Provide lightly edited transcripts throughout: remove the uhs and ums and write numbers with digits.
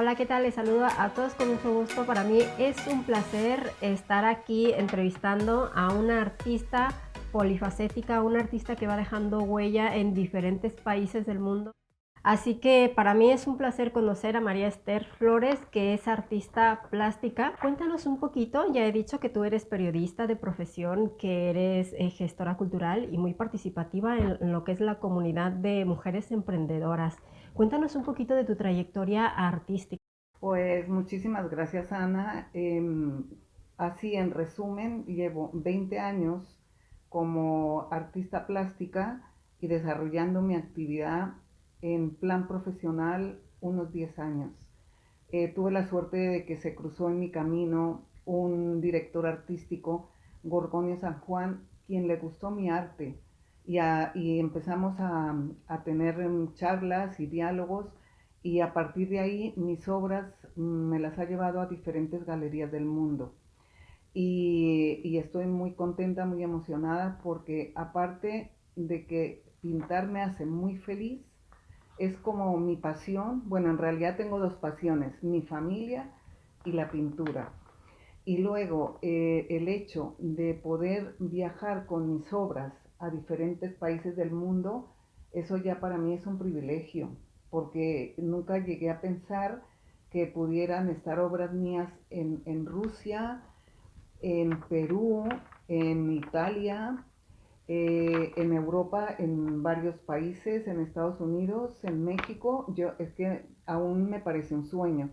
Hola, ¿qué tal? Les saludo a todos con mucho gusto. Para mí es un placer estar aquí entrevistando a una artista polifacética, una artista que va dejando huella en diferentes países del mundo. Así que para mí es un placer conocer a María Esther Flores, que es artista plástica. Cuéntanos un poquito, ya he dicho que tú eres periodista de profesión, que eres gestora cultural y muy participativa en lo que es la comunidad de mujeres emprendedoras. Cuéntanos un poquito de tu trayectoria artística. Pues muchísimas gracias, Ana. Así, en resumen, llevo 20 años como artista plástica y desarrollando mi actividad en plan profesional unos 10 años. Tuve la suerte de que se cruzó en mi camino un director artístico, Gorgonio San Juan, quien le gustó mi arte y empezamos a tener charlas y diálogos y a partir de ahí mis obras me las ha llevado a diferentes galerías del mundo. Y estoy muy contenta, muy emocionada porque aparte de que pintar me hace muy feliz, es como mi pasión. Bueno, en realidad tengo dos pasiones, mi familia y la pintura. Y luego el hecho de poder viajar con mis obras a diferentes países del mundo, eso ya para mí es un privilegio, porque nunca llegué a pensar que pudieran estar obras mías en Rusia, en Perú, en Italia, en Europa, en varios países, en Estados Unidos, en México. Yo es que aún me parece un sueño.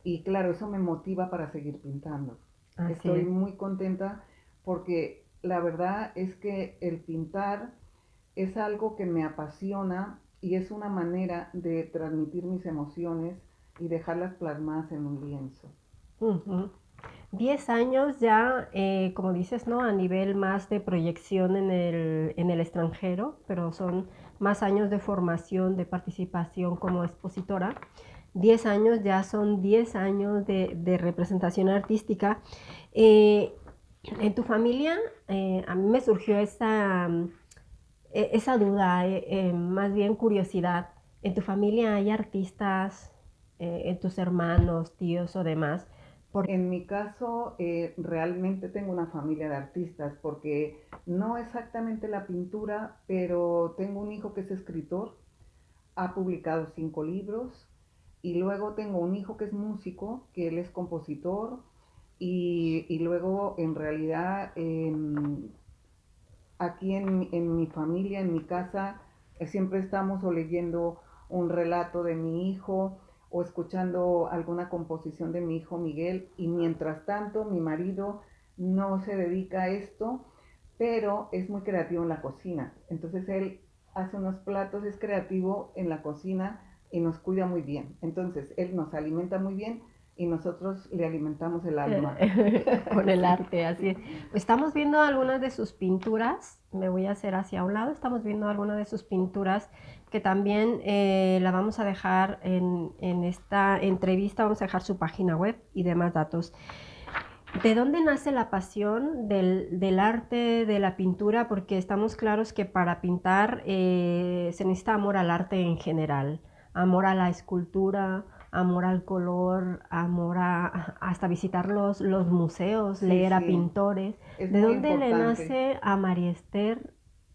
Y claro, eso me motiva para seguir pintando. Así Estoy es. muy contenta porque la verdad es que el pintar es algo que me apasiona y es una manera de transmitir mis emociones y dejarlas plasmadas en un lienzo. Ujú. 10 años ya, como dices, ¿no? A nivel más de proyección en el extranjero, pero son más años de formación, de participación como expositora. 10 años ya son 10 años de representación artística. Eh, en tu familia, a mí me surgió esa duda, más bien curiosidad. ¿En tu familia hay artistas, en tus hermanos, tíos o demás? Por... En mi caso, realmente tengo una familia de artistas porque no exactamente la pintura, pero tengo un hijo que es escritor, ha publicado 5 libros y luego tengo un hijo que es músico, que él es compositor y luego en realidad aquí en mi familia, en mi casa, siempre estamos o leyendo un relato de mi hijo o escuchando alguna composición de mi hijo Miguel y mientras tanto mi marido no se dedica a esto, pero es muy creativo en la cocina. Entonces él hace unos platos, es creativo en la cocina y nos cuida muy bien. Entonces él nos alimenta muy bien y nosotros le alimentamos el alma. con el Sí, arte, así es. sí. Estamos viendo algunas de sus pinturas, me voy a hacer hacia un lado, estamos viendo algunas de sus pinturas que también la vamos a dejar en esta entrevista, vamos a dejar su página web y demás datos. ¿De dónde nace la pasión del arte, de la pintura? Porque estamos claros que para pintar se necesita amor al arte en general, amor a la escultura, amor al color, amor a hasta visitar los museos, Sí, leer a sí, pintores. es ¿De muy dónde le importante. nace a María Esther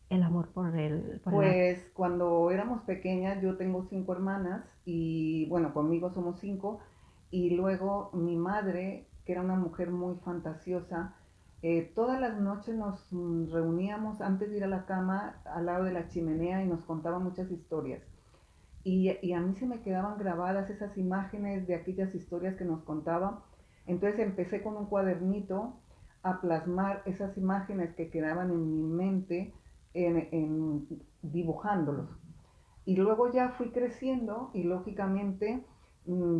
el amor por el arte? Pues cuando éramos pequeñas, yo tengo 5 hermanas y bueno, conmigo somos 5 y luego mi madre, que era una mujer muy fantasiosa, todas las noches nos reuníamos antes de ir a la cama al lado de la chimenea y nos contaba muchas historias. Y a mí se me quedaban grabadas esas imágenes de aquellas historias que nos contaba. Entonces empecé con un cuadernito a plasmar esas imágenes que quedaban en mi mente en dibujándolos. Y luego ya fui creciendo y lógicamente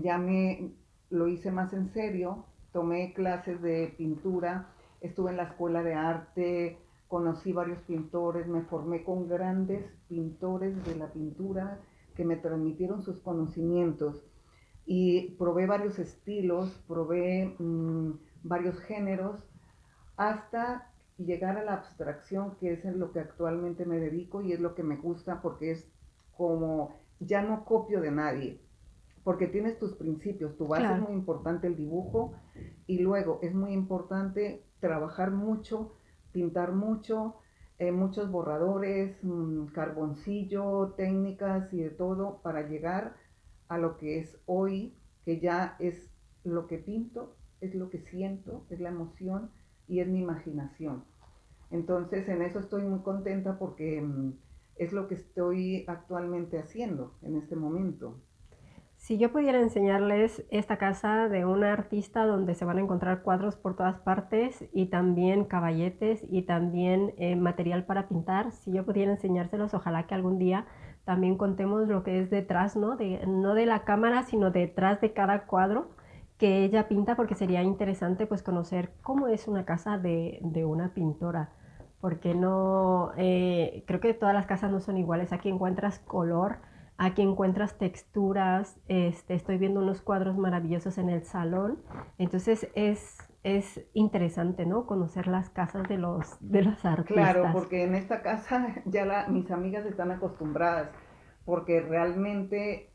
ya me lo hice más en serio, tomé clases de pintura, estuve en la escuela de arte, conocí varios pintores, me formé con grandes pintores de la pintura que me transmitieron sus conocimientos y probé varios estilos, probé varios géneros hasta llegar a la abstracción, que es en lo que actualmente me dedico y es lo que me gusta porque es como ya no copio de nadie, porque tienes tus principios, tu base es Claro. muy importante el dibujo y luego es muy importante trabajar mucho, pintar mucho, muchos borradores, carboncillo, técnicas y de todo para llegar a lo que es hoy, que ya es lo que pinto, es lo que siento, es la emoción y es mi imaginación. Entonces en eso estoy muy contenta porque es lo que estoy actualmente haciendo en este momento. Si yo pudiera enseñarles esta casa de una artista donde se van a encontrar cuadros por todas partes y también caballetes y también material para pintar, si yo pudiera enseñárselos, ojalá que algún día también contemos lo que es detrás, ¿no? No de la cámara, sino detrás de cada cuadro que ella pinta, porque sería interesante pues conocer cómo es una casa de una pintora. Porque no, creo que todas las casas no son iguales. Aquí encuentras color, aquí encuentras texturas, estoy viendo unos cuadros maravillosos en el salón, entonces es interesante, ¿no? Conocer las casas de los Claro, artistas. porque en esta casa ya mis amigas están acostumbradas, porque realmente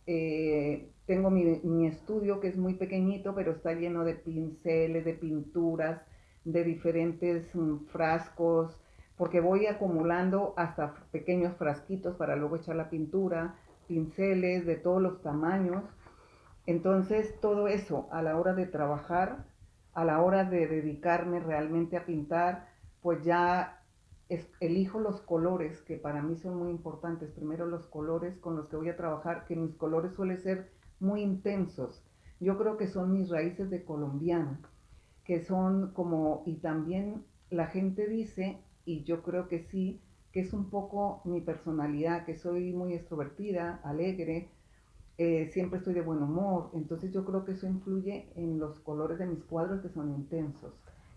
tengo mi estudio que es muy pequeñito, pero está lleno de pinceles, de pinturas, de diferentes frascos, porque voy acumulando hasta pequeños frasquitos para luego echar la pintura, pinceles de todos los tamaños. Entonces, todo eso a la hora de trabajar, a la hora de dedicarme realmente a pintar, pues ya elijo los colores que para mí son muy importantes. Primero los colores con los que voy a trabajar, que mis colores suelen ser muy intensos. Yo creo que son mis raíces de colombiana, que son como, y también la gente dice, y yo creo que sí, que es un poco mi personalidad, que soy muy extrovertida, alegre, siempre estoy de buen humor, entonces yo creo que eso influye en los colores de mis cuadros que son intensos.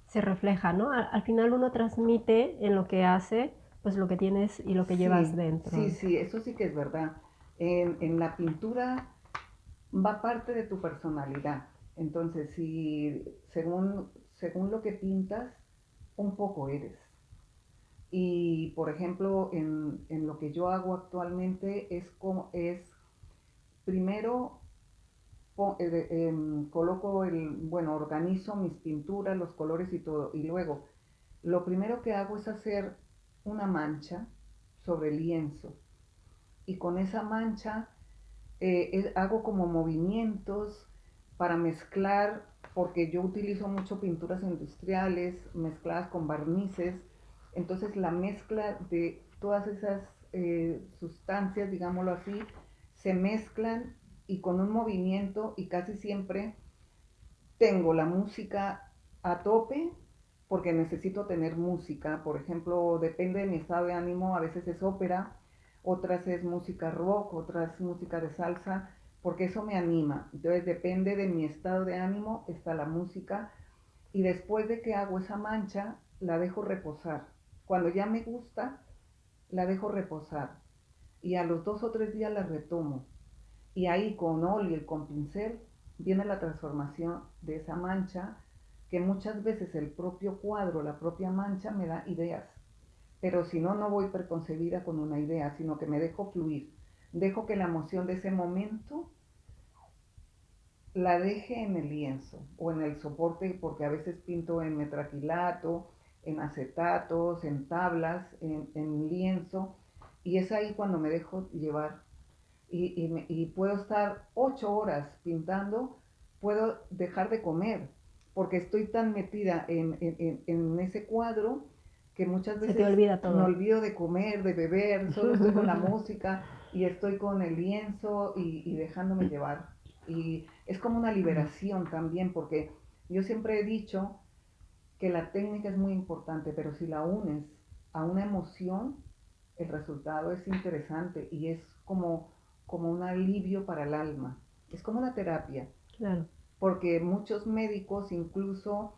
Se refleja, ¿no? Al final uno transmite en lo que hace, pues lo que tienes y lo que llevas Sí, sí, dentro. sí, eso sí que es verdad. En la pintura va parte de tu personalidad. Entonces, si según lo que pintas, un poco eres. Y por ejemplo, en lo que yo hago actualmente es primero coloco bueno, organizo mis pinturas, los colores y todo. Y luego, lo primero que hago es hacer una mancha sobre el lienzo. Y con esa mancha hago como movimientos para mezclar, porque yo utilizo mucho pinturas industriales mezcladas con barnices. Entonces la mezcla de todas esas sustancias, digámoslo así, se mezclan y con un movimiento y casi siempre tengo la música a tope porque necesito tener música. Por ejemplo, depende de mi estado de ánimo, a veces es ópera, otras es música rock, otras música de salsa, porque eso me anima. Entonces depende de mi estado de ánimo, está la música. Y después de que hago esa mancha, la dejo reposar. Cuando ya me gusta, la dejo reposar. Y a los 2 o 3 días la retomo. Y ahí con óleo y con pincel viene la transformación de esa mancha, que muchas veces el propio cuadro, la propia mancha me da ideas. Pero si no, no voy preconcebida con una idea, sino que me dejo fluir. Dejo que la emoción de ese momento la deje en el lienzo o en el soporte, porque a veces pinto en metraquilato, en acetatos, en tablas, en lienzo, y es ahí cuando me dejo llevar y puedo estar 8 horas pintando, puedo dejar de comer, porque estoy tan metida en ese cuadro que muchas Se te veces olvida me todo. olvido de comer, de beber, solo estoy con la música y estoy con el lienzo y dejándome llevar. Y es como una liberación también, porque yo siempre he dicho que la técnica es muy importante, pero si la unes a una emoción, el resultado es interesante y es como un alivio para el alma. Es como una terapia, Claro. porque muchos médicos incluso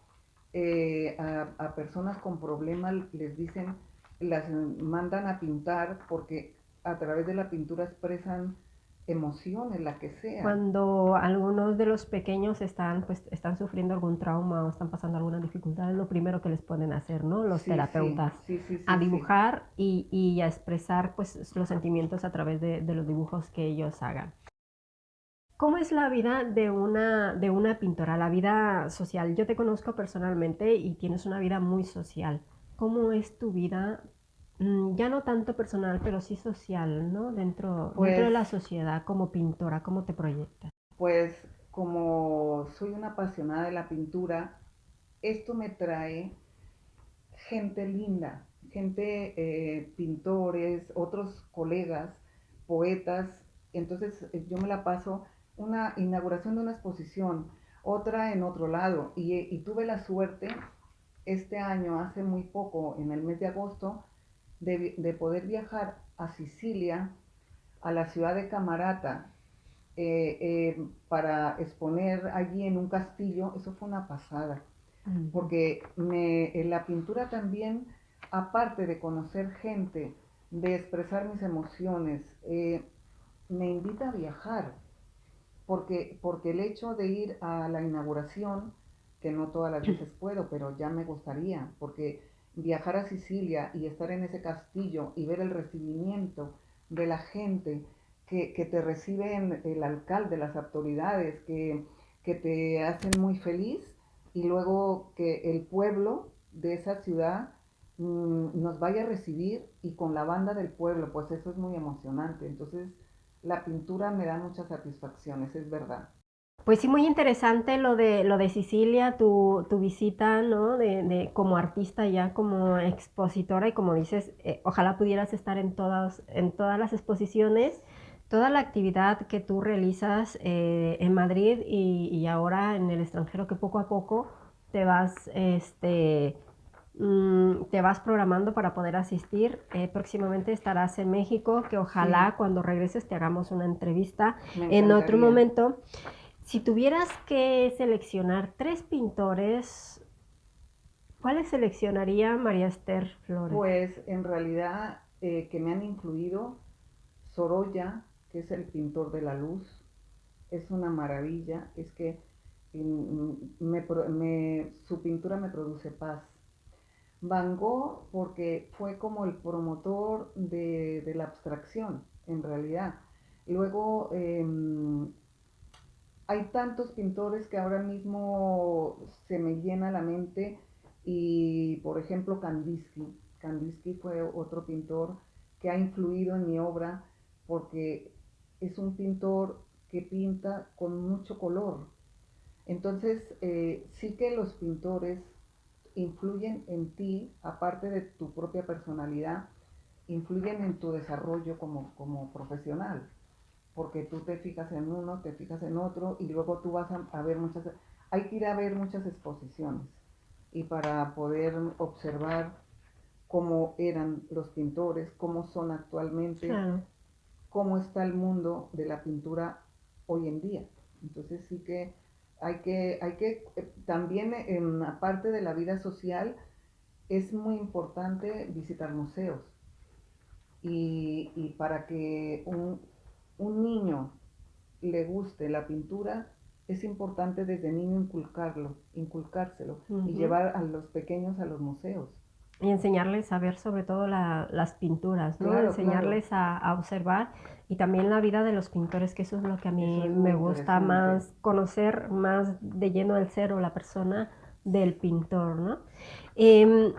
a personas con problemas les dicen, las mandan a pintar porque a través de la pintura expresan emociones, la que sea. Cuando algunos de los pequeños están, pues, están sufriendo algún trauma o están pasando alguna dificultad, es lo primero que les pueden hacer, ¿no? Los Sí, sí, terapeutas, sí, sí, a sí, sí. dibujar y a expresar, pues, los sentimientos a través de los dibujos que ellos hagan. ¿Cómo es la vida de una pintora, la vida social? Yo te conozco personalmente y tienes una vida muy social. ¿Cómo es tu vida? Ya no tanto personal, pero sí social, ¿no? Dentro de Pues, la sociedad, como pintora, ¿cómo te proyectas? pues como soy una apasionada de la pintura, esto me trae gente linda, gente, pintores, otros colegas, poetas. Entonces yo me la paso una inauguración de una exposición, otra en otro lado. Y tuve la suerte este año, hace muy poco, en el mes de agosto, de poder viajar a Sicilia, a la ciudad de Camarata, para exponer allí en un castillo. Eso fue una pasada, Ujú. porque en la pintura también, aparte de conocer gente, de expresar mis emociones, me invita a viajar, porque el hecho de ir a la inauguración, que no todas las veces puedo, pero ya me gustaría, porque viajar a Sicilia y estar en ese castillo y ver el recibimiento de la gente que te reciben, el alcalde, las autoridades, que te hacen muy feliz, y luego que el pueblo de esa ciudad nos vaya a recibir y con la banda del pueblo, pues eso es muy emocionante. Entonces, la pintura me da muchas satisfacciones, es verdad. Pues sí, muy interesante lo de Sicilia, tu visita, ¿no? Como artista ya, como expositora y como dices, ojalá pudieras estar en todas las exposiciones, toda la actividad que tú realizas en Madrid y ahora en el extranjero que poco a poco te vas, te vas programando para poder asistir. Próximamente estarás en México, que ojalá Sí, cuando regreses te hagamos una entrevista me en otro encantaría. momento. Si tuvieras que seleccionar tres pintores, ¿cuáles seleccionaría María Esther Flores? Pues en realidad, que me han influido, Sorolla, que es el pintor de la luz, es una maravilla. Es que su pintura me produce paz. Van Gogh, porque fue como el promotor de la abstracción, en realidad. Luego, hay tantos pintores que ahora mismo se me llena la mente. Y por ejemplo, Kandinsky fue otro pintor que ha influido en mi obra, porque es un pintor que pinta con mucho color. Entonces, sí que los pintores influyen en ti, aparte de tu propia personalidad, influyen en tu desarrollo como profesional, porque tú te fijas en uno, te fijas en otro, y luego tú vas a ver muchas, hay que ir a ver muchas exposiciones, y para poder observar cómo eran los pintores, cómo son actualmente, Claro. cómo está el mundo de la pintura hoy en día. Entonces sí que también, aparte de la vida social, es muy importante visitar museos. Y para que un niño le guste la pintura, es importante desde niño inculcárselo y Ujú. llevar a los pequeños a los museos. Y enseñarles a ver sobre todo las pinturas, ¿no? Claro, claro, Enseñarles a observar y también la vida de los pintores, que eso es lo que a eso mí es muy me gusta interesante. más conocer, más de lleno el ser o la persona del pintor, ¿no? Em,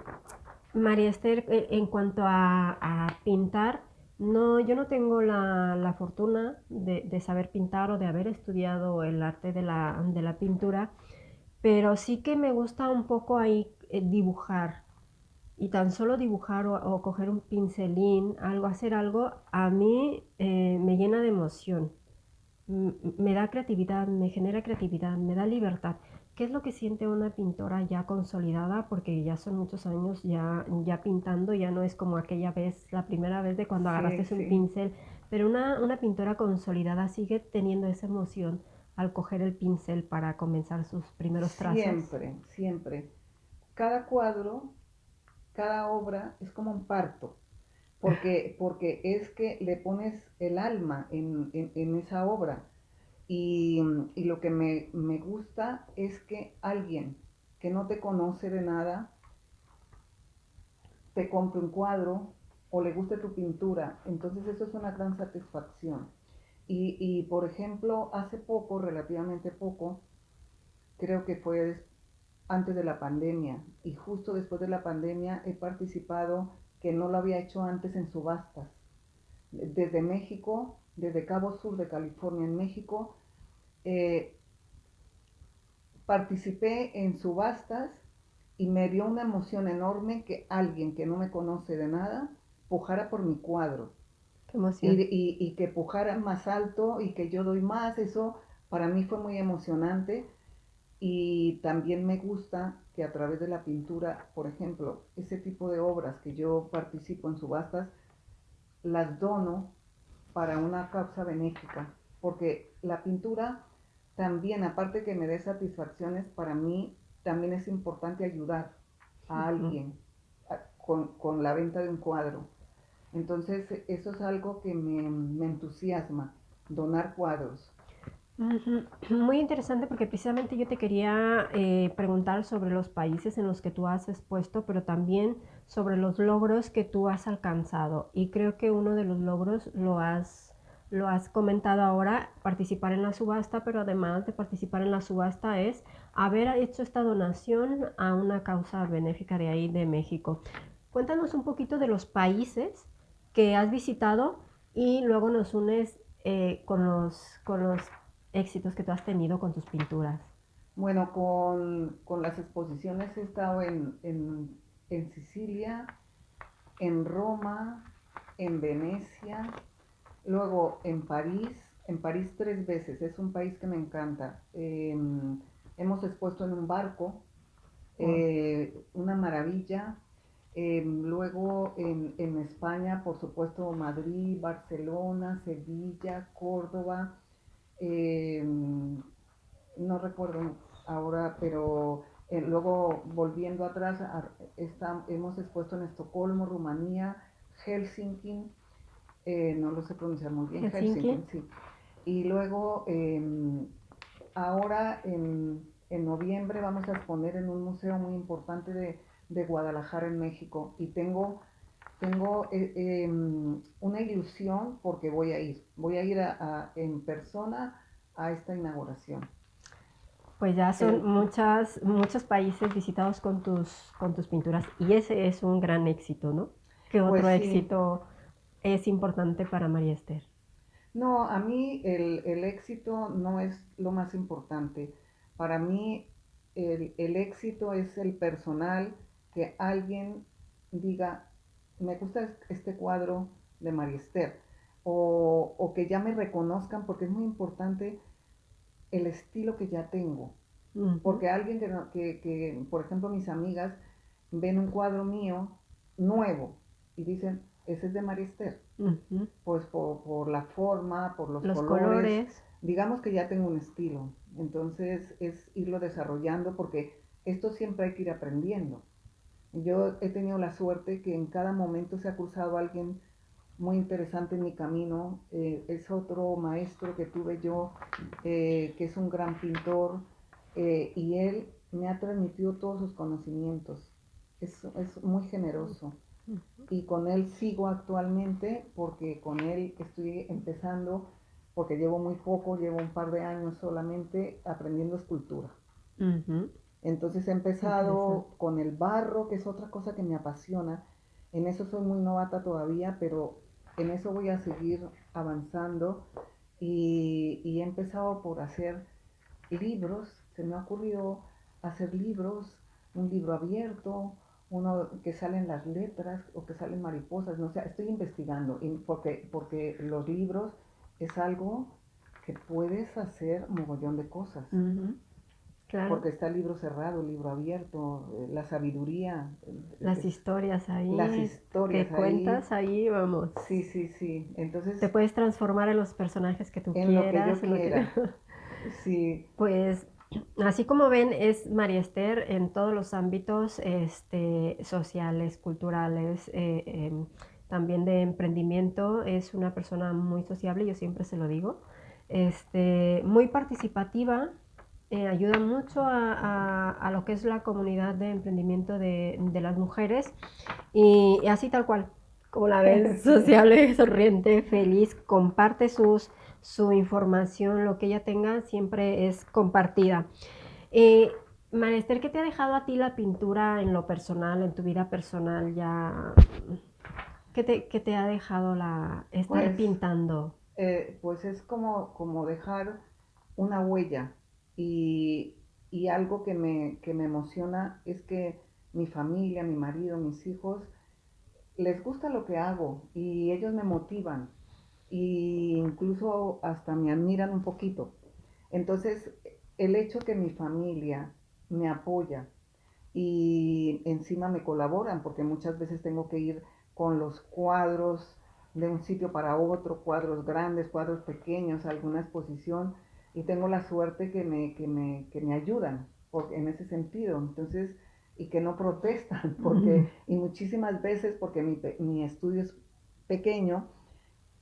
María Esther, en cuanto a pintar, no, yo no tengo la fortuna de saber pintar o de haber estudiado el arte de la pintura, pero sí que me gusta un poco ahí dibujar. Y tan solo dibujar o coger un pincelín, algo, hacer algo, a mí me llena de emoción. Me da creatividad, me genera creatividad, me da libertad. ¿Qué es lo que siente una pintora ya consolidada? Porque ya son muchos años ya pintando, ya no es como aquella vez, la primera vez de cuando Sí, agarraste un sí. pincel, pero una pintora consolidada sigue teniendo esa emoción al coger el pincel para comenzar sus primeros trazos. Siempre, siempre. Cada cuadro, cada obra es como un parto, porque es que le pones el alma en esa obra. Y lo que me gusta es que alguien que no te conoce de nada te compre un cuadro o le guste tu pintura. Entonces eso es una gran satisfacción. Y por ejemplo, hace poco, relativamente poco, creo que fue antes de la pandemia y justo después de la pandemia he participado, que no lo había hecho antes, en subastas. Desde México, desde Cabo Sur de California en México, eh, participé en subastas y me dio una emoción enorme que alguien que no me conoce de nada pujara por mi cuadro Qué emoción. y que pujara más alto y que yo doy más. Eso para mí fue muy emocionante. Y también me gusta que a través de la pintura, por ejemplo, ese tipo de obras que yo participo en subastas, las dono para una causa benéfica, porque la pintura también, aparte que me dé satisfacciones, para mí también es importante ayudar a Ujú. alguien con la venta de un cuadro. Entonces, eso es algo que me entusiasma, donar cuadros. Ujú. Muy interesante porque precisamente yo te quería preguntar sobre los países en los que tú has expuesto, pero también sobre los logros que tú has alcanzado. Y creo que uno de los logros lo has comentado ahora, participar en la subasta, pero además de participar en la subasta es haber hecho esta donación a una causa benéfica de ahí de México. Cuéntanos un poquito de los países que has visitado y luego nos unes con los éxitos que tú has tenido con tus pinturas. Bueno, con las exposiciones he estado en Sicilia, en Roma, en Venecia, luego en París 3 veces, es un país que me encanta. Hemos expuesto en un barco, Wow. una maravilla. Luego en España, por supuesto, Madrid, Barcelona, Sevilla, Córdoba. eh, no recuerdo ahora, pero luego volviendo atrás, hemos expuesto en Estocolmo, Rumanía, Helsinki, no lo sé pronunciar muy bien, Helsinki. Helsinki, sí. Y luego, ahora en noviembre vamos a exponer en un museo muy importante de Guadalajara, en México. Y tengo una ilusión porque voy a ir en persona a esta inauguración. Pues ya son El, muchos países visitados con tus pinturas y ese es un gran éxito, ¿no? ¿Qué pues otro sí, éxito es importante para María Esther? no, a mí el éxito no es lo más importante. Para mí el éxito es el personal, que alguien diga, me gusta este cuadro de María Esther, o que ya me reconozcan, porque es muy importante el estilo que ya tengo. Ujú, Porque alguien por ejemplo, mis amigas ven un cuadro mío nuevo y dicen, ese es de María Esther, ujú. pues por la forma, por los Los colores, colores. digamos que ya tengo un estilo. Entonces es irlo desarrollando, porque esto siempre hay que ir aprendiendo. Yo he tenido la suerte que en cada momento se ha cruzado alguien muy interesante en mi camino. Es otro maestro que tuve yo, que es un gran pintor, y él me ha transmitido todos sus conocimientos. Es muy generoso y con él sigo actualmente, porque con él estoy empezando, porque llevo muy poco, llevo un par de años solamente aprendiendo escultura. Ujú. Entonces he Interesante. empezado con el barro, que es otra cosa que me apasiona. En eso soy muy novata todavía, pero en eso voy a seguir avanzando. Y he empezado por hacer libros. Se me ha ocurrido hacer libros, un libro abierto, uno que salen las letras o que salen mariposas, no sé, estoy investigando, porque los libros es algo que puedes hacer mogollón de cosas, Ujú. Claro. porque está el libro cerrado, el libro abierto, la sabiduría, Las historias las ahí que historias ahí. cuentas, ahí vamos. Sí, sí, sí. Te Entonces, puedes transformar en los personajes que tú en lo que yo quieras, en lo que... quiera. Sí, Pues así como ven, es María Esther en todos los ámbitos sociales, culturales, también de emprendimiento. Es una persona muy sociable, yo siempre se lo digo. Muy participativa, ayuda mucho a lo que es la comunidad de emprendimiento de las mujeres y así tal cual, como la ves, sí. sociable, sonriente, feliz, comparte su información, lo que ella tenga, siempre es compartida. Eh, María Esther, ¿qué te ha dejado a ti la pintura en lo personal, en tu vida personal ya? ¿Qué te ha dejado estar Pues, pintando? pues es como dejar una huella y, y algo que me emociona es que mi familia, mi marido, mis hijos, les gusta lo que hago y ellos me motivan y incluso hasta me admiran un poquito. Entonces, el hecho que mi familia me apoya y encima me colaboran, porque muchas veces tengo que ir con los cuadros de un sitio para otro, cuadros grandes, cuadros pequeños, alguna exposición, y tengo la suerte que me ayudan en ese sentido. Entonces, y que no protestan, porque, y muchísimas veces, porque mi estudio es pequeño,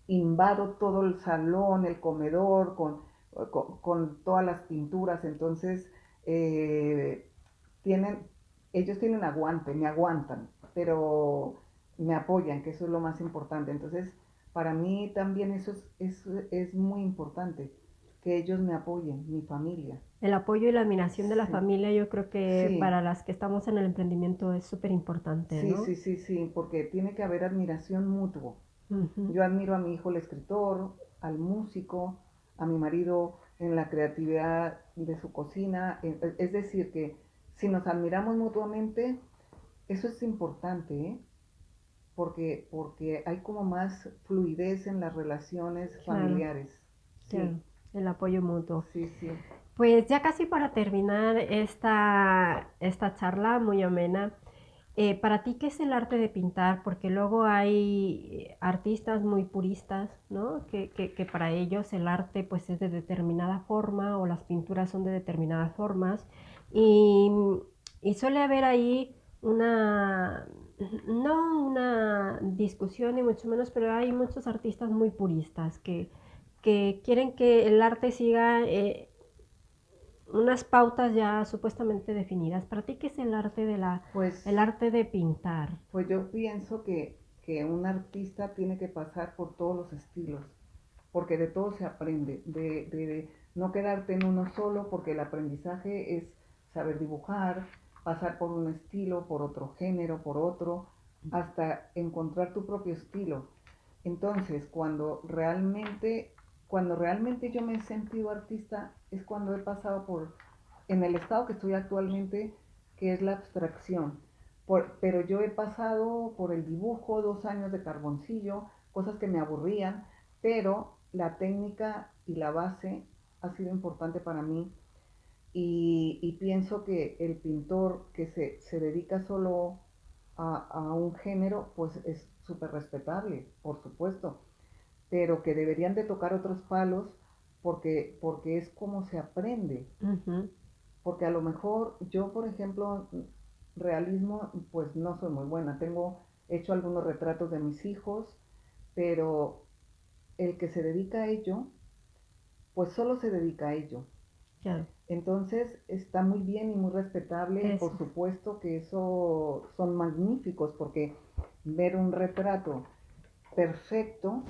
invado todo el salón, el comedor, con todas las pinturas, entonces eh, tienen, ellos tienen aguante, me aguantan, pero me apoyan, que eso es lo más importante. Entonces, para mí también es muy importante, que ellos me apoyen, mi familia. El apoyo y la admiración de la Sí, familia, yo creo que sí, para las que estamos en el emprendimiento es súper importante, sí, ¿no? sí, sí, sí, porque tiene que haber admiración mutua. Ujú. Yo admiro a mi hijo el escritor, al músico, a mi marido en la creatividad de su cocina. Es decir, que si nos admiramos mutuamente, eso es importante, ¿eh? Porque hay como más fluidez en las relaciones Claro, familiares. Sí, claro, el apoyo mutuo. sí, sí. Pues ya casi para terminar esta charla muy amena, para ti, ¿qué es el arte de pintar? Porque luego hay artistas muy puristas, ¿no? Que para ellos el arte pues es de determinada forma o las pinturas son de determinadas formas y, y suele haber ahí una, no una discusión ni mucho menos, pero hay muchos artistas muy puristas que quieren que el arte siga unas pautas ya supuestamente definidas. ¿Para ti qué es el arte el Pues, arte de pintar? pues yo pienso que un artista tiene que pasar por todos los estilos, porque de todo se aprende, de no quedarte en uno solo, porque el aprendizaje es saber dibujar, pasar por un estilo, por otro género, por otro, hasta encontrar tu propio estilo. Entonces, cuando realmente yo me he sentido artista, es cuando he pasado en el estado que estoy actualmente, que es la abstracción. Pero yo he pasado por el dibujo, 2 años de carboncillo, cosas que me aburrían, pero la técnica y la base ha sido importante para mí y pienso que el pintor que se dedica solo a un género, pues es súper respetable, por supuesto, pero que deberían de tocar otros palos porque es como se aprende, Ujú. porque a lo mejor yo, por ejemplo, realismo, pues no soy muy buena, tengo hecho algunos retratos de mis hijos, pero el que se dedica a ello, pues solo se dedica a ello. Claro, Entonces está muy bien y muy respetable y por eso, supuesto que eso son magníficos porque ver un retrato perfecto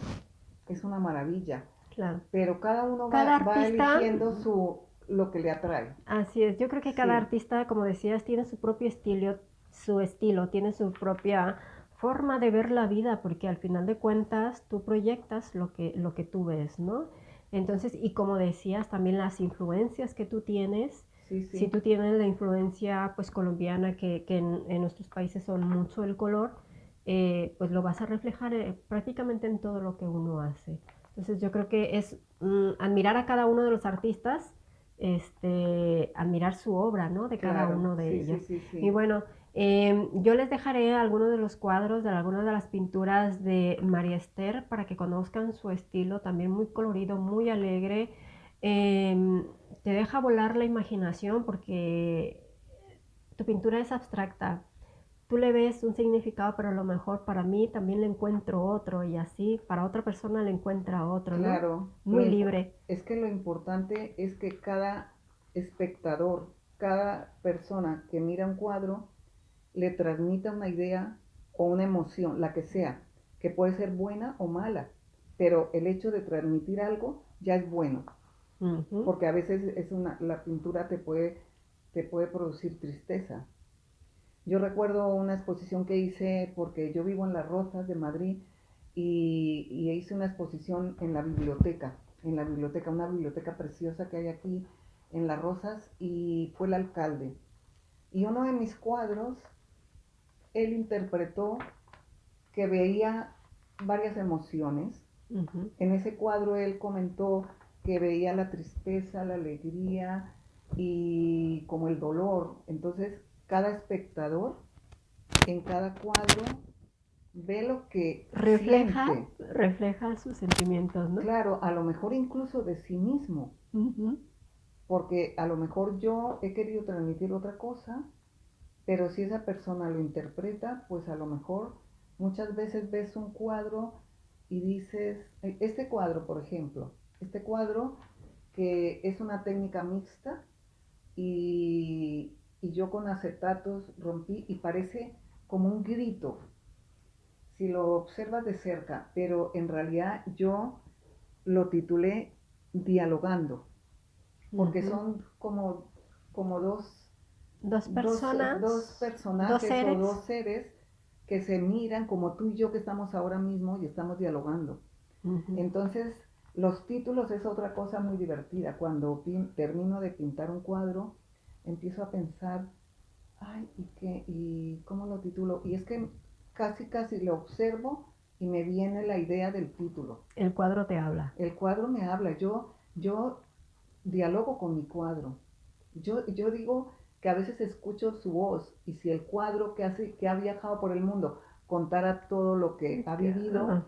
es una maravilla, claro. pero cada uno Cada va artista, eligiendo lo que le atrae. así es, yo creo que cada Sí, artista, como decías, tiene su estilo, tiene su propia forma de ver la vida, porque al final de cuentas tú proyectas lo que tú ves, ¿no? Entonces, y como decías, también las influencias que tú tienes, sí, si sí, tú tienes la influencia pues colombiana, que en nuestros países son mucho el color, pues lo vas a reflejar prácticamente en todo lo que uno hace. Entonces yo creo que es admirar a cada uno de los artistas, admirar su obra, ¿no? De cada claro, uno de sí, sí, ellos. sí, Y sí. bueno, yo les dejaré algunos de los cuadros de algunas de las pinturas de María Esther para que conozcan su estilo, también muy colorido, muy alegre. Eh, Te deja volar la imaginación porque tu pintura es abstracta. Tú le ves un significado, pero a lo mejor para mí también le encuentro otro y así para otra persona le encuentra otro, ¿no? Claro, Muy libre. es que lo importante es que cada espectador, cada persona que mira un cuadro, le transmita una idea o una emoción, la que sea, que puede ser buena o mala, pero el hecho de transmitir algo ya es bueno, Ujú. porque a veces la pintura te puede producir tristeza. Yo recuerdo una exposición que hice porque yo vivo en Las Rozas de Madrid y hice una exposición en la biblioteca, una biblioteca preciosa que hay aquí en Las Rozas y fue el alcalde. Y uno de mis cuadros, él interpretó que veía varias emociones. Ujú. En ese cuadro él comentó que veía la tristeza, la alegría y como el dolor. Entonces, cada espectador en cada cuadro ve lo que Refleja, siente. refleja sus sentimientos, ¿no? Claro, a lo mejor incluso de sí mismo, Ujú. porque a lo mejor yo he querido transmitir otra cosa, pero si esa persona lo interpreta, pues a lo mejor muchas veces ves un cuadro y dices, este cuadro, por ejemplo, este cuadro que es una técnica mixta y yo con acetatos rompí y parece como un grito si lo observas de cerca, pero en realidad yo lo titulé Dialogando, porque Ujú. son como Dos dos personas, dos personajes o seres. dos seres que se miran como tú y yo que estamos ahora mismo y estamos dialogando. Ujú. Entonces, los títulos es otra cosa muy divertida. Cuando termino de pintar un cuadro, empiezo a pensar, ay, ¿y qué? ¿Y cómo lo titulo? Y es que casi lo observo y me viene la idea del título. El cuadro te habla. El cuadro me habla, yo dialogo con mi cuadro. Yo digo que a veces escucho su voz y si el cuadro que ha viajado por el mundo contara todo lo que ha vivido, Ajá.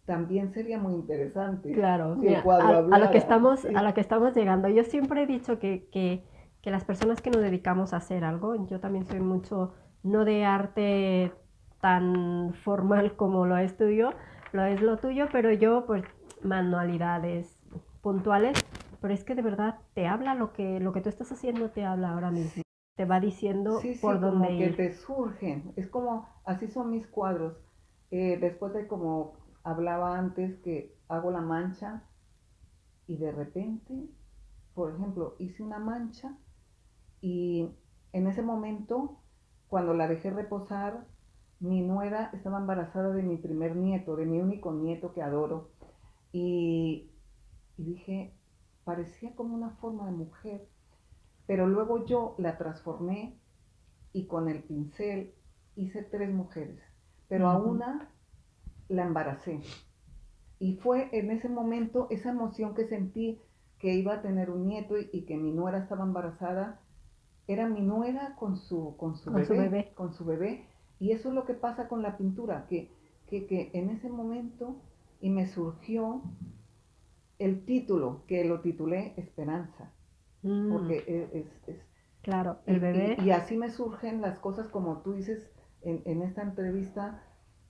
también sería muy interesante Claro, si el mira, cuadro a lo que hablara. estamos, a Sí, lo que estamos llegando. Yo siempre he dicho que las personas que nos dedicamos a hacer algo, yo también soy mucho, no de arte tan formal como lo es tuyo, lo es lo tuyo, pero yo pues manualidades puntuales, pero es que de verdad te habla lo que tú estás haciendo, te habla ahora mismo, te va diciendo sí, por dónde como que ir. te surgen. Es como, así son mis cuadros. Después de como hablaba antes que hago la mancha y de repente, por ejemplo, hice una mancha y en ese momento, cuando la dejé reposar, mi nuera estaba embarazada de mi primer nieto, de mi único nieto que adoro. Y, y dije, parecía como una forma de mujer, pero luego yo la transformé y con el pincel hice tres mujeres, pero a Ujú. una la embaracé. Y fue en ese momento esa emoción que sentí que iba a tener un nieto y que mi nuera estaba embarazada, era mi nuera Con su bebé. con su bebé. Y eso es lo que pasa con la pintura, que en ese momento y me surgió el título, que lo titulé Esperanza, Mm, porque claro, el bebé. y así me surgen las cosas como tú dices en esta entrevista,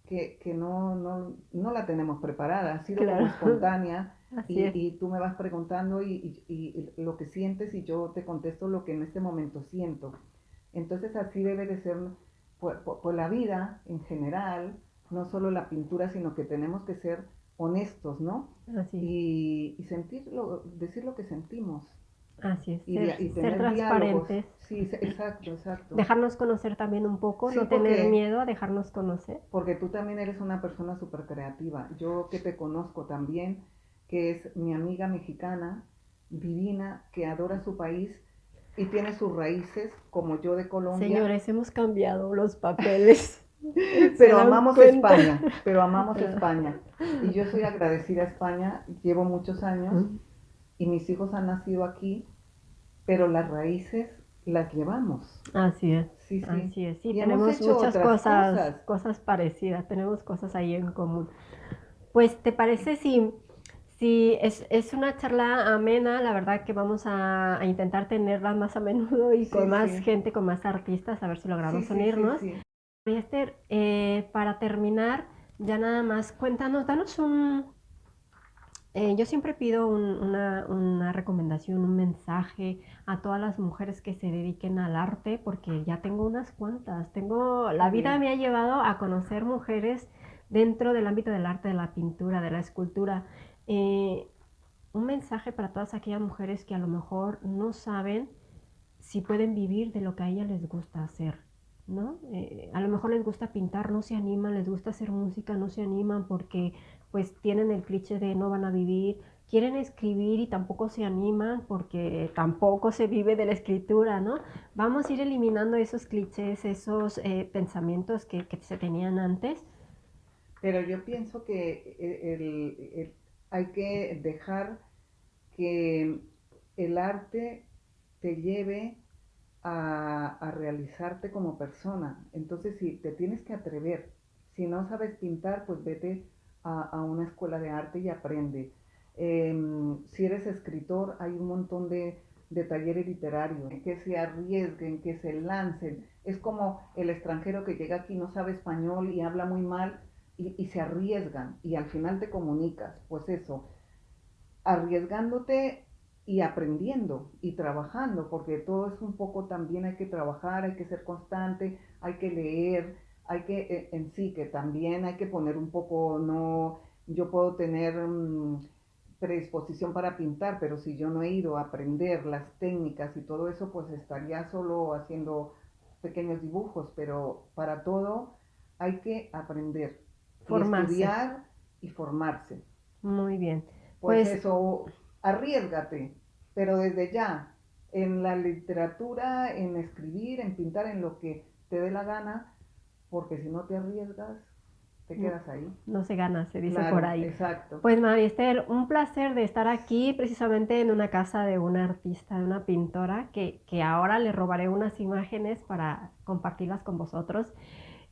que no la tenemos preparada, ha sido como Claro, espontánea así es. y tú me vas preguntando y lo que sientes y yo te contesto lo que en este momento siento. Entonces así debe de ser por la vida en general, no solo la pintura, sino que tenemos que ser honestos, ¿no? Así, Y sentirlo, decir lo que sentimos así es, y ser tener diálogos. transparentes, Sí, exacto, exacto. dejarnos conocer también un poco, Sí, no tener miedo a dejarnos conocer. porque tú también eres una persona súper creativa. Yo que te conozco también, que es mi amiga mexicana, divina, que adora su país y tiene sus raíces, como yo de Colombia, Señores, hemos cambiado los papeles. ¿Se pero dan amamos cuenta? España, pero amamos España. Y yo soy agradecida a España, llevo muchos años y mis hijos han nacido aquí, pero las raíces las llevamos. Así es, Sí, sí. así es. Sí, Y hemos tenemos hecho muchas otras cosas, cosas. cosas parecidas, tenemos cosas ahí en común. Pues, ¿te parece si es una charla amena? La verdad que vamos a intentar tenerla más a menudo y con Sí, más sí. gente, con más artistas, a ver si Sí, logramos sí, sí, unirnos. sí. Esther, para terminar, ya nada más, cuéntanos, danos yo siempre pido una recomendación, un mensaje a todas las mujeres que se dediquen al arte, porque ya tengo unas cuantas. Qué La vida bien. me ha llevado a conocer mujeres dentro del ámbito del arte, de la pintura, de la escultura. Eh, un mensaje para todas aquellas mujeres que a lo mejor no saben si pueden vivir de lo que a ellas les gusta hacer, ¿no? A lo mejor les gusta pintar, no se animan, les gusta hacer música, no se animan porque pues tienen el cliché de no van a vivir, quieren escribir y tampoco se animan porque tampoco se vive de la escritura, ¿no? Vamos a ir eliminando esos clichés, esos pensamientos que se tenían antes. Pero yo pienso que hay que dejar que el arte te lleve a realizarte como persona. Entonces, si te tienes que atrever, si no sabes pintar, pues vete a una escuela de arte y aprende. Si eres escritor, hay un montón de talleres literarios, que se arriesguen, que se lancen. Es como el extranjero que llega aquí, no sabe español y habla muy mal y se arriesgan y al final te comunicas. Pues eso, arriesgándote y aprendiendo y trabajando, porque todo es un poco también hay que trabajar, hay que ser constante, hay que leer, hay que en sí que también hay que poner un poco, no, yo puedo tener predisposición para pintar, pero si yo no he ido a aprender las técnicas y todo eso, pues estaría solo haciendo pequeños dibujos, pero para todo hay que aprender y Formarse. estudiar y formarse. Muy bien. Pues Pues eso, arriesgate, pero desde ya, en la literatura, en escribir, en pintar, en lo que te dé la gana, porque si no te arriesgas, te quedas ahí. no se gana, se dice por Claro, ahí. exacto. Pues María Esther, un placer de estar aquí precisamente en una casa de una artista, de una pintora, que ahora le robaré unas imágenes para compartirlas con vosotros.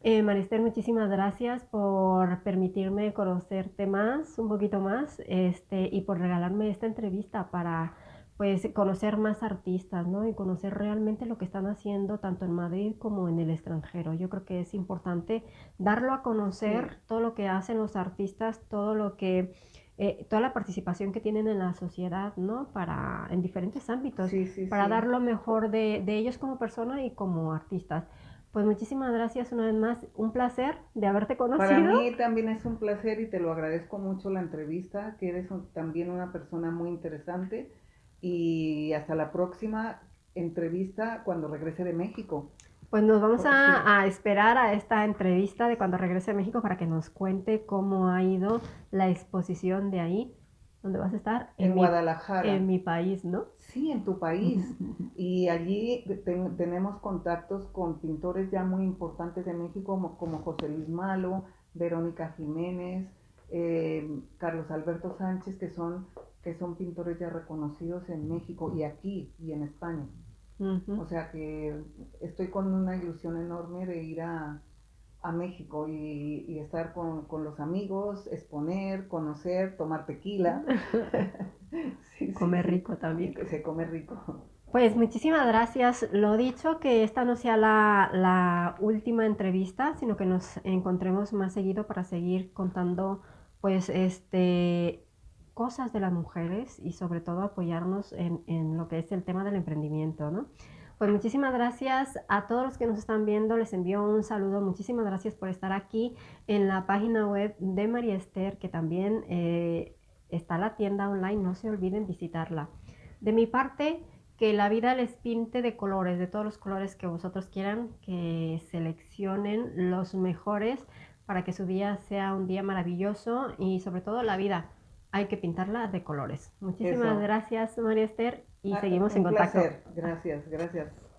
María Esther, muchísimas gracias por permitirme conocerte más, un poquito más, y por regalarme esta entrevista para pues conocer más artistas, ¿no? Y conocer realmente lo que están haciendo tanto en Madrid como en el extranjero. Yo creo que es importante darlo a Sí, conocer, todo lo que hacen los artistas, todo lo que toda la participación que tienen en la sociedad, ¿no? Para, en diferentes ámbitos, sí, sí, para dar sí. lo mejor de ellos como persona y como artistas. Pues muchísimas gracias una vez más, un placer de haberte Para conocido. mí también es un placer y te lo agradezco mucho la entrevista, que eres también una persona muy interesante y hasta la próxima entrevista cuando regrese de México. Pues nos vamos Sí, a esperar a esta entrevista de cuando regrese a México para que nos cuente cómo ha ido la exposición de ahí, donde vas a estar en en Guadalajara. mi país, ¿no? Sí, en tu país. Y allí tenemos contactos con pintores ya muy importantes de México, como José Luis Malo, Verónica Jiménez, Carlos Alberto Sánchez, que son pintores ya reconocidos en México y aquí y en España. O sea que estoy con una ilusión enorme de ir a México y estar con los amigos, exponer, conocer, tomar tequila. Sí, sí, Comer sí. rico Y también. que se come rico. Pues muchísimas gracias. Lo dicho, que esta no sea la última entrevista, sino que nos encontremos más seguido para seguir contando, pues, cosas de las mujeres y sobre todo apoyarnos en lo que es el tema del emprendimiento, ¿no? Pues muchísimas gracias a todos los que nos están viendo. Les envío un saludo. Muchísimas gracias por estar aquí en la página web de María Esther, que también está la tienda online. No se olviden visitarla. De mi parte, que la vida les pinte de colores, de todos los colores que vosotros quieran, que seleccionen los mejores para que su día sea un día maravilloso y sobre todo la vida hay que pintarla de colores. Muchísimas Eso. gracias, María Esther, y seguimos en Un contacto. placer. Gracias, gracias.